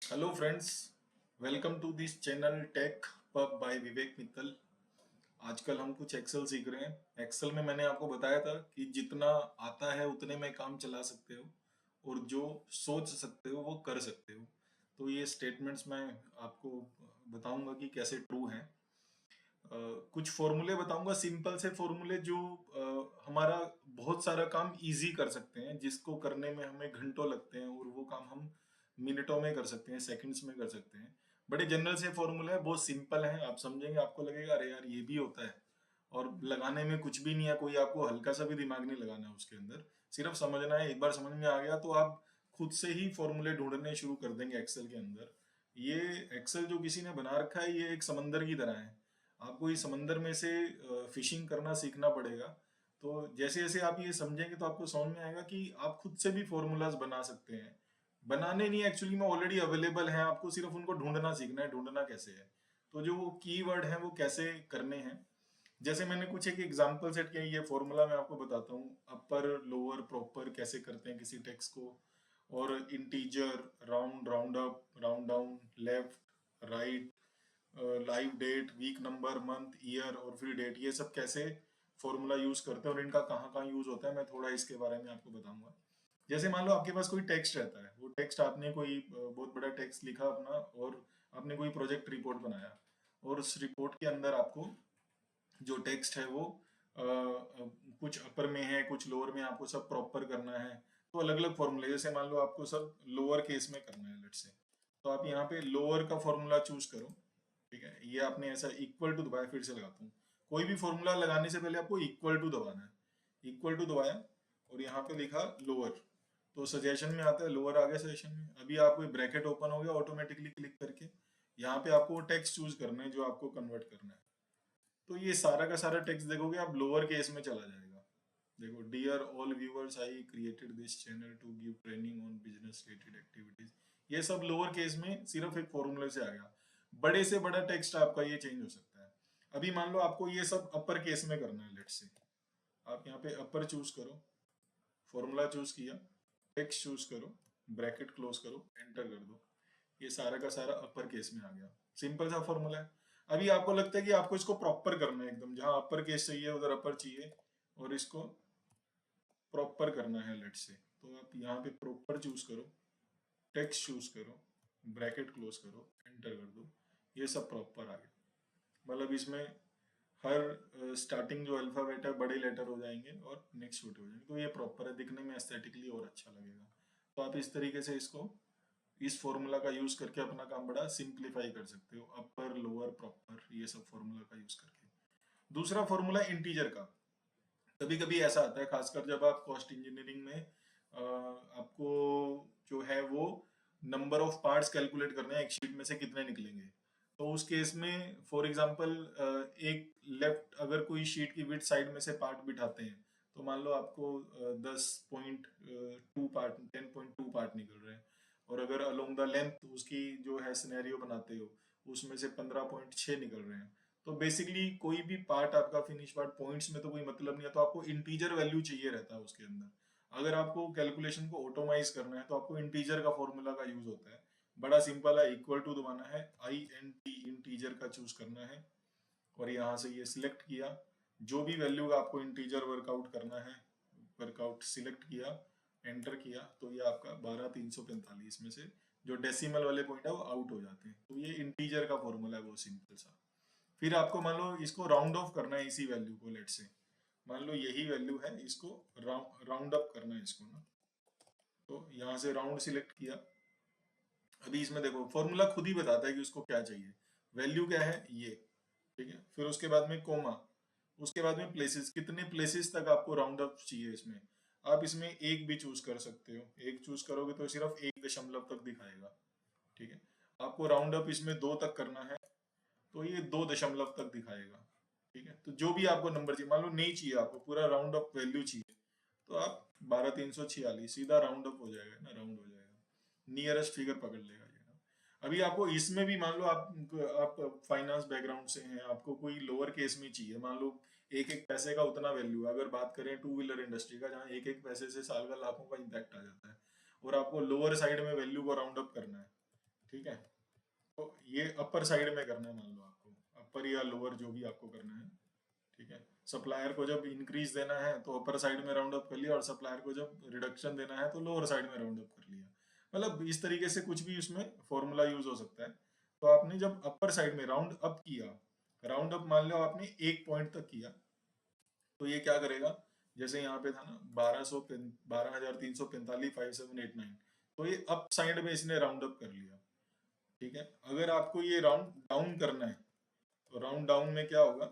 Hello friends, welcome to this channel tech pub by Vivek Mittal. आजकल हम कुछ एक्सेल सीख रहे हैं। एक्सेल में मैंने आपको बताया था कि जितना आता है उतने में काम चला सकते हो और जो सोच सकते हो वो कर सकते हो। तो ये स्टेटमेंट्स मैं आपको बताऊंगा कि कैसे ट्रू हैं। कुछ फॉर्मूले बताऊंगा, सिंपल से फॉर्मूले जो हमारा बहुत सारा काम इजी कर सकते हैं, जिसको करने में हमें घंटों लगते हैं और वो काम हम मिनटों में कर सकते हैं, सेकंड्स में कर सकते हैं। बड़े जनरल से फॉर्मूले हैं, बहुत सिंपल हैं। आप समझेंगे आपको लगेगा अरे यार ये भी होता है, और लगाने में कुछ भी नहीं है, कोई आपको हल्का सा भी दिमाग नहीं लगाना है उसके अंदर। सिर्फ समझना है। एक बार समझ में आ गया तो आप खुद से ही फॉर्मूले ढूंढने शुरू कर देंगे एक्सेल के अंदर। ये एक्सेल जो किसी ने बना रखा है, ये एक समंदर की तरह है। आपको इस समंदर में से फिशिंग करना सीखना पड़ेगा। तो जैसे जैसे आप ये समझेंगे तो आपको समझ में आएगा कि आप खुद से भी फॉर्मूलाज बना सकते हैं। बनाने नहीं, एक्चुअली में ऑलरेडी अवेलेबल हैं, आपको सिर्फ उनको ढूंढना सीखना है। ढूंढना कैसे है, तो जो वो कीवर्ड हैं वो कैसे करने हैं। जैसे मैंने कुछ एक एग्जांपल सेट किया, ये फॉर्मूला मैं आपको बताता हूँ। अपर लोअर प्रॉपर कैसे करते हैं किसी टेक्स्ट को, और integer, round, round up, round down, left, right, live date, week number, month, year और फिर डेट, ये सब कैसे फॉर्मूला यूज करते हैं और इनका कहाँ कहाँ यूज होता है, मैं थोड़ा इसके बारे में आपको बताऊंगा। जैसे मान लो आपके पास कोई टेक्स्ट रहता है, वो टेक्स्ट आपने कोई बहुत बड़ा टेक्स्ट लिखा अपना, और आपने कोई प्रोजेक्ट रिपोर्ट बनाया, और उस रिपोर्ट के अंदर आपको जो टेक्स्ट है वो कुछ अपर में है, कुछ लोअर में, आपको सब प्रॉपर करना है। तो अलग अलग फॉर्मूले, जैसे मान लो आपको सब लोअर केस में करना है, लेट से, तो आप यहाँ पे लोअर का फॉर्मूला चूज करो। ठीक है, ये आपने ऐसा इक्वल टू दबाया, फिर से लगाता हूँ। कोई भी फॉर्मूला लगाने से पहले आपको इक्वल टू दबाना है। इक्वल टू दबाया और यहाँ पे लिखा लोअर, तो सजेशन में आता है लोअर आ गया सजेशन में। अभी आपको ब्रैकेट ओपन हो गया ऑटोमेटिकली क्लिक करके। यहाँ पे आपको टेक्स्ट चूज करना है जो आपको कन्वर्ट करना है। तो ये सारा का सारा टेक्स्ट देखोगे आप लोअर केस में चला जाएगा। देखो, dear all viewers, I created this channel to give training on business related activities. ये सब लोअर केस में सिर्फ एक फॉर्मूले से आ गया। बड़े से बड़ा टेक्स्ट आपका ये चेंज हो सकता है। अभी मान लो आपको ये सब अपर केस में करना है, लेट्स से। आप यहाँ पे अपर चूज करो, फॉर्मूला चूज किया, टेक्स्ट चूज करो, ब्रैकेट क्लोज करो, एंटर कर दो। ये सारा का सारा अपर केस में आ गया। सिंपल सा फॉर्मूला है। अभी आपको लगता है कि आपको इसको प्रॉपर करना है एकदम, जहां अपर केस चाहिए उधर अपर चाहिए, और इसको प्रॉपर करना है, लेट से। तो आप यहाँ पे प्रॉपर चूज करो, टेक्स्ट चूज करो, ब्रैकेट क्लोज करो, एंटर कर दो। ये सब प्रॉपर आ गया। मतलब इसमें हर स्टार्टिंग जो अल्फाबेट है बड़े लेटर हो जाएंगे और नेक्स्ट छोटे हो जाएंगे। तो ये प्रॉपर है, दिखने में एस्थेटिकली और अच्छा लगेगा। तो आप इस तरीके से इसको, इस फॉर्मूला का यूज करके अपना काम बड़ा सिंप्लीफाई कर सकते हो, अपर लोअर प्रॉपर ये सब फॉर्मूला का यूज करके। दूसरा फॉर्मूला इंटीजर का। कभी कभी ऐसा आता है, खासकर जब आप कॉस्ट इंजीनियरिंग में आपको जो है वो नंबर ऑफ पार्ट्स कैलकुलेट करने हैं, एक शीट में से कितने निकलेंगे। तो उस केस में फॉर एग्जांपल एक लेफ्ट, अगर कोई शीट की विड्थ साइड में से पार्ट बिठाते हैं, तो मान लो आपको 10.2 पार्ट, 10.2 पार्ट निकल रहे हैं। और अगर अलोंग द लेंथ उसकी जो है सिनेरियो बनाते हो, उसमें से 15.6 निकल रहे हैं। तो बेसिकली कोई भी पार्ट आपका फिनिश पार्ट, पॉइंट्स में तो कोई मतलब नहीं है, तो आपको इंटीजर वैल्यू चाहिए रहता है उसके अंदर। अगर आपको कैलकुलेशन को ऑटोमाइज करना है तो आपको इंटीजर का फॉर्मूला का यूज होता है। बड़ा सिंपल है, इक्वल टू दबाना है, आई एन टी, इंटीजर का चूज करना है, और यहाँ से ये सिलेक्ट किया। जो भी वैल्यू आपको इंटीजर वर्कआउट करना है, वर्कआउट सिलेक्ट किया, एंटर किया, तो ये आपका 12,345 में से जो डेसिमल वाले पॉइंट है वो आउट हो जाते हैं। तो ये इंटीजर का फॉर्मूला है, वो सिंपल सा। फिर आपको मान लो इसको राउंड ऑफ करना है, इसी वैल्यू को, लेट से मान लो यही वैल्यू है, इसको राउंड अप करना है इसको ना। तो यहाँ से राउंड सिलेक्ट किया। अभी इसमें देखो फॉर्मूला खुद ही बताता है कि उसको क्या चाहिए। वैल्यू क्या है ये, ठीक है। फिर उसके बाद में कोमा, उसके बाद में प्लेसेस, कितने प्लेसेस तक आपको राउंड अप चाहिए इसमें। आप इसमें एक भी चूज कर सकते हो, एक चूज करोगे तो सिर्फ 1 दशमलव तक दिखाएगा। ठीक है। आपको राउंड अप इसमें 2 तक करना है, तो ये 2 दशमलव तक दिखाएगा। ठीक है। तो जो भी आपको नंबर चाहिए, मान लो नहीं चाहिए आपको पूरा राउंड अप वैल्यू चाहिए, तो आप 12,346 सीधा राउंड अप हो जाएगा ना, राउंड हो जाएगा, नियरेस्ट फिगर पकड़ लेगा ये ना। अभी आपको इसमें भी मान लो आप फाइनेंस बैकग्राउंड से हैं, आपको कोई लोअर केस में चाहिए, मान लो एक एक पैसे का उतना वैल्यू है। अगर बात करें टू व्हीलर इंडस्ट्री का, जहाँ एक एक पैसे से साल का लाखों का इम्पैक्ट आ जाता है, और आपको लोअर साइड में वैल्यू को राउंड अप करना है। ठीक है। तो ये अपर साइड में करना है, मान लो आपको अपर या लोअर जो भी आपको करना है, ठीक है। सप्लायर को जब इंक्रीज देना है तो अपर साइड में राउंड अप कर लिया, और सप्लायर को जब रिडक्शन देना है तो लोअर साइड में राउंड अप कर लिया। मतलब इस तरीके से कुछ भी उसमें फॉर्मूला यूज हो सकता है। तो आपने जब अपर साइड में राउंड अप किया, राउंड अप मान लो आपने एक पॉइंट तक किया, तो ये क्या करेगा, जैसे यहाँ पे था ना 12,345,789, तो ये अप साइड में इसने राउंड अप कर लिया, ठीक है। अगर आपको ये राउंड डाउन करना है तो राउंड डाउन में क्या होगा,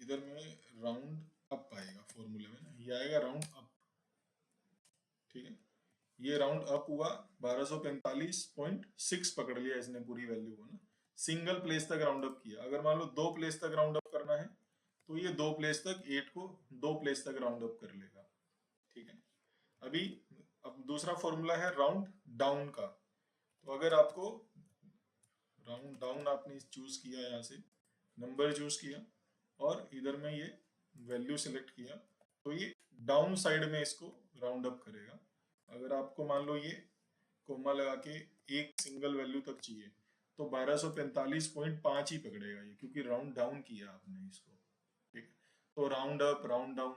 इधर में राउंड अप आएगा फॉर्मूले में ना, ये आएगा राउंड अप, ठीक है। ये राउंड अप हुआ 1245.6 पकड़ लिया इसने पूरी वैल्यू को ना, सिंगल प्लेस तक राउंड अप किया। अगर मान लो दो प्लेस तक राउंड अप करना है तो ये दो प्लेस तक 8 को दो प्लेस तक राउंड अप कर लेगा, ठीक है। अभी अब दूसरा फॉर्मूला है राउंड डाउन का। तो अगर आपको राउंड डाउन आपने चूज किया, यहाँ से नंबर चूज किया और इधर में ये वैल्यू सिलेक्ट किया, तो ये डाउन साइड में इसको राउंड अप करेगा। अगर आपको मान लो ये कोमा लगा के एक सिंगल वैल्यू तक चाहिए तो 1245.5 ही पकड़ेगा ये, क्योंकि राउंड डाउन किया आपने इसको, ठीक है। तो राउंड अप राउंड डाउन।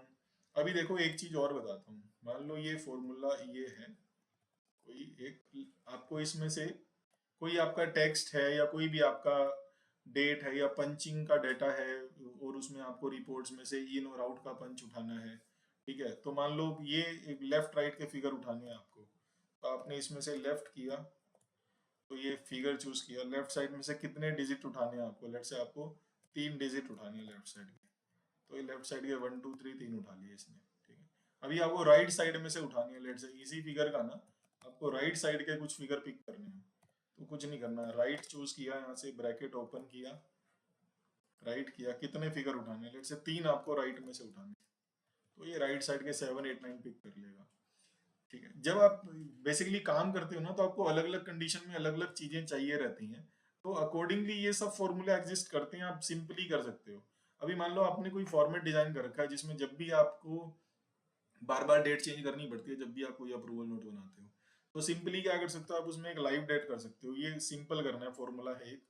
अभी देखो एक चीज और बताता हूँ, मान लो ये फॉर्मूला ये है, कोई एक आपको इसमें से कोई आपका टेक्स्ट है या कोई भी आपका डेट है या पंचिंग का डाटा है, और उसमें आपको रिपोर्ट्स में से इन और आउट का पंच उठाना है, ठीक है। तो मान लो ये एक लेफ्ट राइट के फिगर उठाने हैं आपको, तो आपने इसमें से लेफ्ट किया, तो ये फिगर चूज किया, लेफ्ट साइड में से कितने डिजिट उठाने हैं आपको, लेट से आपको 3 डिजिट उठाने हैं लेफ्ट साइड के, तो ये लेफ्ट साइड के 1 2 3 3 उठा लिए इसने, ठीक है। अभी आपको राइट साइड में से उठानी है, लेट से इसी फिगर का ना आपको राइट साइड के कुछ फिगर पिक करने हैं। तो कुछ नहीं करना है, राइट चूज किया, यहाँ से ब्रैकेट ओपन किया, राइट किया, कितने फिगर उठाने हैं, लेट से 3 आपको राइट में से उठाने हैं, तो ये राइट साइड के 7 8 9 पिक कर लेगा, ठीक है। जब आप बेसिकली काम करते हो ना तो आपको अलग अलग कंडीशन में अलग अलग चीजें चाहिए रहती हैं, तो अकॉर्डिंगली ये सब फॉर्मूले एग्जिस्ट करते हैं, आप सिंपली कर सकते हो। अभी मान लो आपने कोई फॉर्मेट डिजाइन कर रखा है जिसमें जब भी आपको बार बार डेट चेंज करनी पड़ती है, जब भी आप कोई अप्रूवल नोट बनाते हो, तो सिंपली क्या कर सकते हो आप, उसमें एक लाइव डेट कर सकते हो। ये सिंपल करना है, फॉर्मूला है एक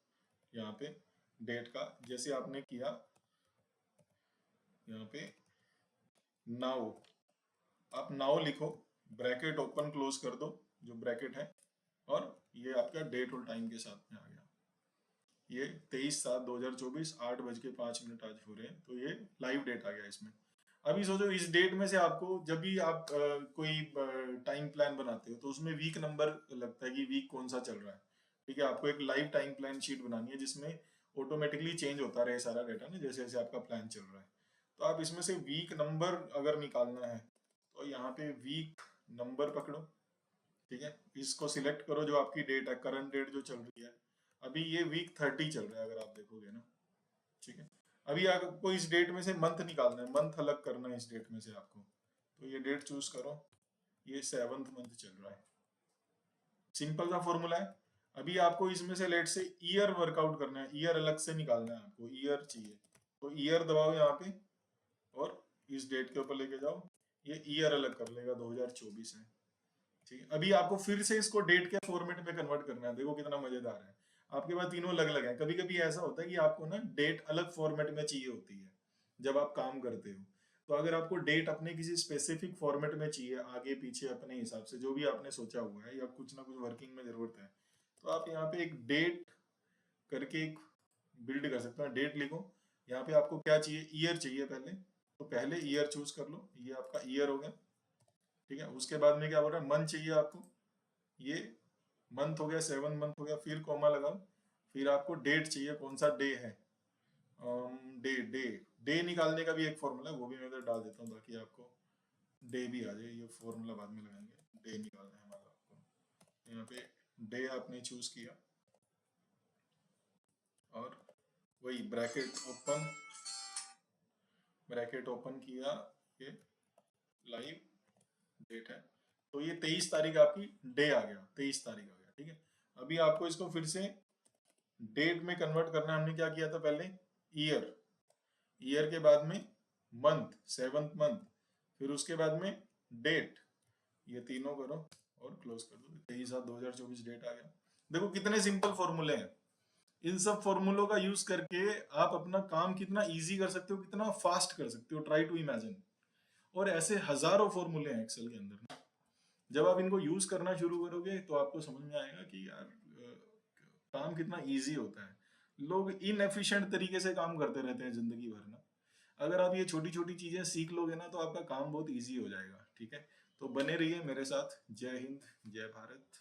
यहाँ पे डेट का, जैसे आपने किया यहाँ पे नाउ, आप नाउ लिखो, ब्रैकेट ओपन क्लोज कर दो जो ब्रैकेट है, और ये आपका डेट और टाइम के साथ में आ गया, ये 23/7/2024 8:05 आज हो रहे हैं, तो ये लाइव डेट आ गया इसमें। अभी सोचो इस डेट में से आपको जब भी आप कोई टाइम प्लान बनाते हो तो उसमें वीक नंबर लगता है कि वीक कौन सा चल रहा है, ठीक है। आपको एक लाइव टाइम प्लान शीट बनानी है जिसमें ऑटोमेटिकली चेंज होता रहे सारा डेटा ना, जैसे जैसे आपका प्लान चल रहा है। तो आप इसमें से वीक नंबर अगर निकालना है तो यहाँ पे वीक नंबर पकड़ो, ठीक है। इसको सिलेक्ट करो जो आपकी डेट है, करंट डेट जो चल रही है, अभी ये वीक 30 चल रहा है अगर आप देखोगे ना, ठीक है। अभी आपको इस डेट में से मंथ निकालना है, मंथ अलग करना है इस डेट में से आपको, तो ये डेट चूज करो, ये 7th मंथ चल रहा है, सिंपल सा फॉर्मूला है। अभी आपको इसमें से लेट से ईयर वर्कआउट करना है, ईयर अलग से निकालना है आपको, ईयर चाहिए तो ईयर दबाओ यहाँ पे और इस डेट के ऊपर लेके जाओ, ये ईयर अलग कर लेगा, 2024 है, ठीक है। अभी आपको फिर से इसको डेट के फॉर्मेट में कन्वर्ट करना है, देखो कितना मजेदार है। आपके पास तीनों अलग अलग है, कभी कभी ऐसा होता है कि आपको ना डेट अलग फॉर्मेट में चाहिए होती है जब आप काम करते हो। तो अगर आपको डेट अपने किसी स्पेसिफिक फॉर्मेट में चाहिए, आगे पीछे अपने हिसाब से जो भी आपने सोचा हुआ है या कुछ ना कुछ वर्किंग में जरूरत है, तो आप यहाँ पे एक डेट करके एक बिल्ड कर सकते हो, डेट लिखो। यहाँ पे आपको क्या चाहिए, ईयर चाहिए पहले, तो पहले ईयर चूज कर लो, ये आपका ईयर हो गया, ठीक है। उसके बाद में क्या बोल रहा है, मंथ चाहिए आपको, ये मंथ हो गया, 7 मंथ हो गया, फिर कॉमा लगाओ, फिर आपको डेट चाहिए, कौन सा डे है, डे डे डे निकालने का भी एक फॉर्मूला है, वो भी मैं इधर डाल देता हूँ ताकि आपको डे भी आ जाए, ये फॉर्मूला बाद में लगाएंगे। डे निकालना है हमारा आपको, यहाँ पे डे आपने चूज किया और वही ब्रैकेट ओपन किया, ये लाइव डेट है, तो ये 23 तारीख आपकी डे आ गया, 23 तारीख आ गया, ठीक है। अभी आपको इसको फिर से डेट में कन्वर्ट करना है, हमने क्या किया था पहले, ईयर, ईयर के बाद में मंथ, 7th मंथ, फिर उसके बाद में डेट, ये तीनों करो और क्लोज कर दो, 23/7/2024 डेट आ गया। देखो कितने सिंपल फॉर्मूले हैं। इन सब फॉर्मूलों का यूज करके आप अपना काम कितना इजी कर सकते हो, कितना फास्ट कर सकते हो, ट्राई टू इमेजिन। और ऐसे हजारों फॉर्मूले हैं एक्सेल के अंदर ना। जब आप इनको यूज करना शुरू करोगे तो आपको समझ में आएगा कि यार काम कितना इजी होता है। लोग इनएफिशिएंट तरीके से काम करते रहते हैं जिंदगी भर ना। अगर आप ये छोटी छोटी चीजें सीख लोगे ना तो आपका काम बहुत इजी हो जाएगा। ठीक है, तो बने रहिए मेरे साथ। जय हिंद, जय भारत।